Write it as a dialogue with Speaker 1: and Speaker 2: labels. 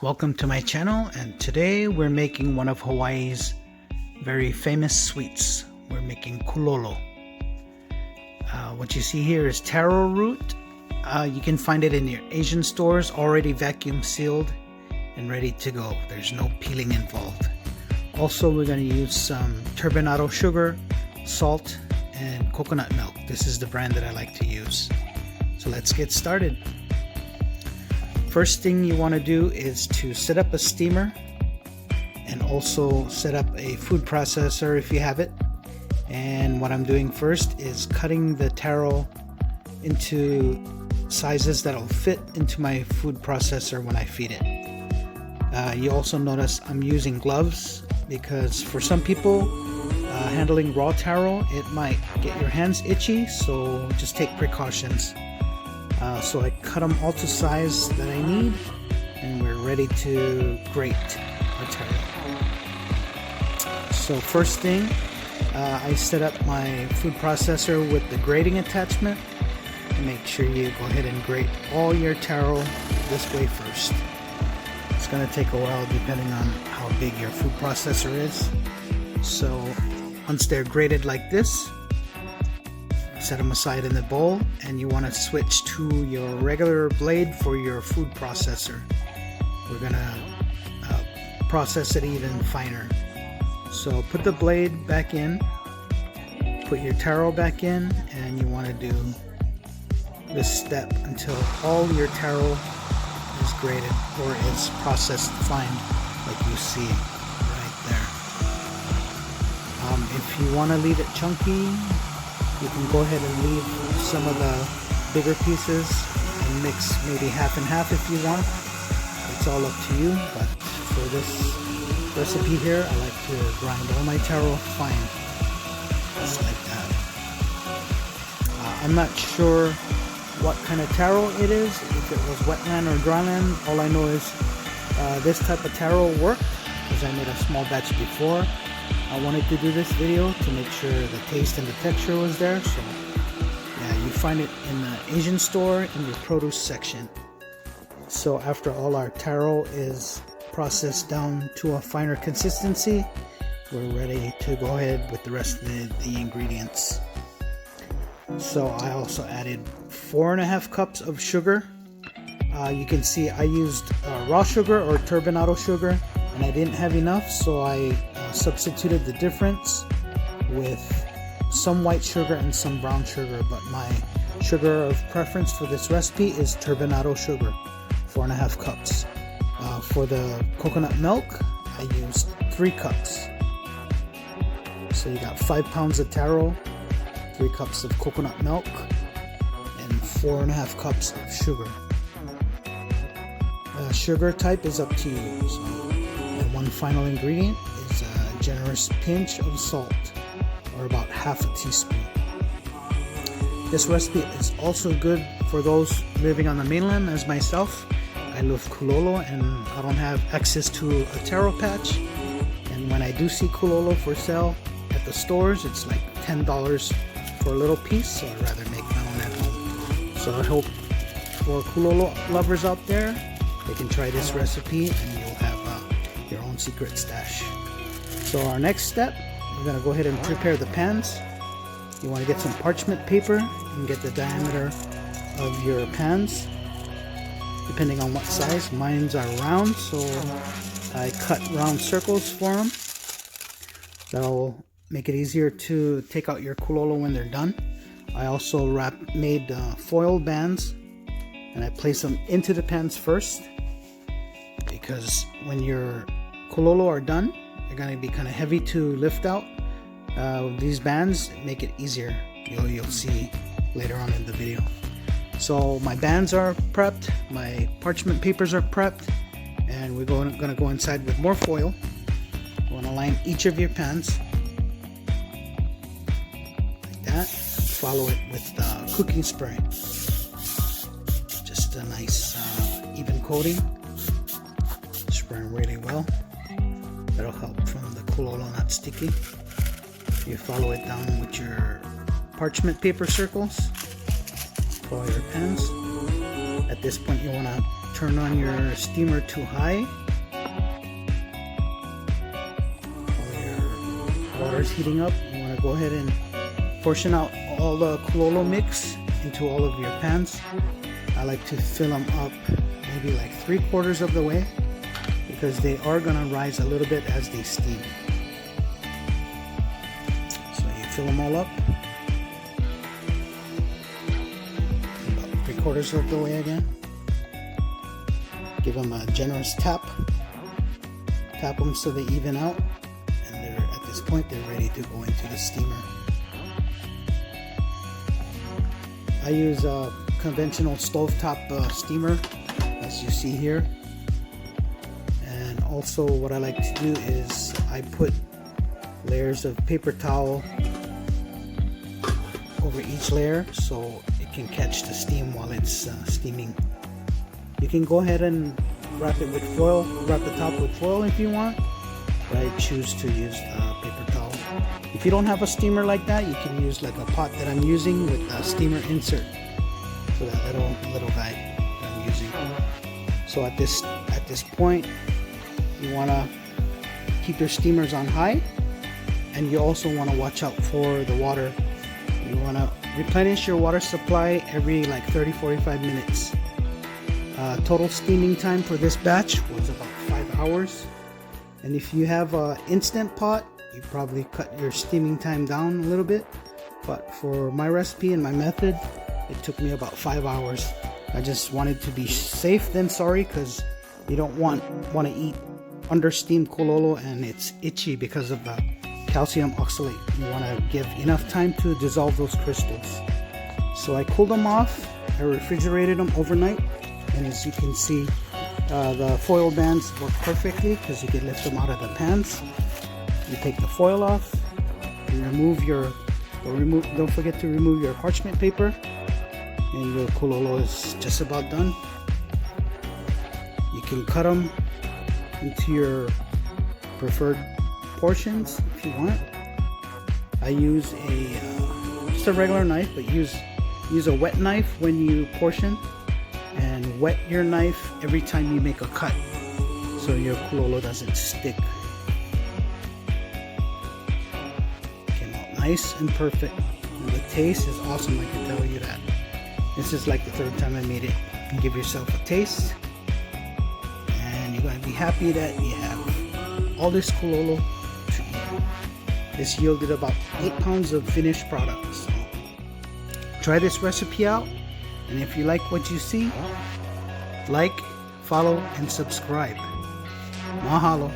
Speaker 1: Welcome to my channel, and today we're making one of Hawaii's very famous sweets. We're making kulolo. What you see here is taro root. You can find it in your Asian stores, already vacuum sealed and ready to go. There's no peeling involved. Also, we're going to use some turbinado sugar, salt, and coconut milk. This is the brand that I like to use. So let's get started. First thing you want to do is to set up a steamer and also set up a food processor if you have it. And what I'm doing first is cutting the taro into sizes that'll fit into my food processor when I feed it. You also notice I'm using gloves because for some people handling raw taro, it might get your hands itchy, so just take precautions. So I cut them all to size that I need, and we're ready to grate our taro. So first thing, I set up my food processor with the grating attachment. And make sure you go ahead and grate all your taro this way first. It's going to take a while depending on how big your food processor is. So once they're grated like this, set them aside in the bowl, and you want to switch to your regular blade for your food processor. We're gonna process it even finer. So put the blade back in, put your taro back in, and you want to do this step until all your taro is grated or is processed fine, like you see right there. If you want to leave it chunky, you can go ahead and leave some of the bigger pieces and mix maybe half and half if you want. It's all up to you, but for this recipe here, I like to grind all my taro fine, just like that. I'm not sure what kind of taro it is, if it was wetland or dryland. All I know is this type of taro worked because I made a small batch before. I wanted to do this video to make sure the taste and the texture was there. So yeah, you find it in the Asian store in the produce section. So after all our taro is processed down to a finer consistency, we're ready to go ahead with the rest of the ingredients. So I also added 4.5 cups of sugar. You can see I used raw sugar or turbinado sugar, and I didn't have enough, so I substituted the difference with some white sugar and some brown sugar, but my sugar of preference for this recipe is turbinado sugar, 4.5 cups. For the coconut milk, I used 3 cups. So you got 5 pounds of taro, 3 cups of coconut milk, and 4.5 cups of sugar. Sugar type is up to you. So, and one final ingredient is a generous pinch of salt, or about half a teaspoon. This recipe is also good for those living on the mainland as myself. I love kulolo and I don't have access to a taro patch, and when I do see kulolo for sale at the stores, it's like $10 for a little piece, so I'd rather make my own at home. So I hope for kulolo lovers out there, they can try this recipe and you'll have your own secret stash. So our next step, we're going to go ahead and prepare the pans. You want to get some parchment paper and get the diameter of your pans depending on what size. Mine's are round, so I cut round circles for them. That'll make it easier to take out your kulolo when they're done. I also made foil bands, and I place them into the pans first, because when your kulolo are done, they're going to be kind of heavy to lift out. These bands make it easier. You'll see later on in the video. So my bands are prepped, my parchment papers are prepped, and we're going to go inside with more foil. You want to line each of your pans like that. Follow it with cooking spray. Just a nice even coating. Spraying really well. That'll help from the kulolo not sticky. You follow it down with your parchment paper circles for your pans. At this point, you want to turn on your steamer to high. While your water's heating up, you want to go ahead and portion out all the Kulolo mix into all of your pans. I like to fill them up maybe like 3/4 of the way, because they are going to rise a little bit as they steam. So you fill them all up about 3/4 of the way again. Give them a generous tap. Tap them so they even out, and at this point they're ready to go into the steamer. I use a conventional stovetop steamer, as you see here. And also what I like to do is I put layers of paper towel over each layer so it can catch the steam while it's steaming. You can go ahead and wrap it with foil, wrap the top with foil if you want, but I choose to use paper towel. If you don't have a steamer like that, you can use like a pot that I'm using with a steamer insert. So that little guy that I'm using. So at this point, you want to keep your steamers on high, and you also want to watch out for the water. You want to replenish your water supply every like 30-45 minutes. Total steaming time for this batch was about 5 hours. And if you have an instant pot, you probably cut your steaming time down a little bit. But for my recipe and my method, it took me about 5 hours. I just wanted to be safe than sorry, because you don't want to eat under steamed Kulolo and it's itchy because of the calcium oxalate. You want to give enough time to dissolve those crystals. So I cooled them off. I refrigerated them overnight, and as you can see, the foil bands work perfectly because you can lift them out of the pans. You take the foil off, you remove your, don't forget to remove your parchment paper, and your Kulolo is just about done. You can cut them into your preferred portions if you want. I use just a regular knife, but use a wet knife when you portion, and wet your knife every time you make a cut so your Kulolo doesn't stick. Came out nice and perfect, and the taste is awesome. I can tell you that. This is like the 3rd time I made it. Give yourself a taste, and you're going to be happy that you have all this Kulolo to eat. This yielded about 8 pounds of finished product. So try this recipe out, and if you like what you see, like, follow, and subscribe. Mahalo.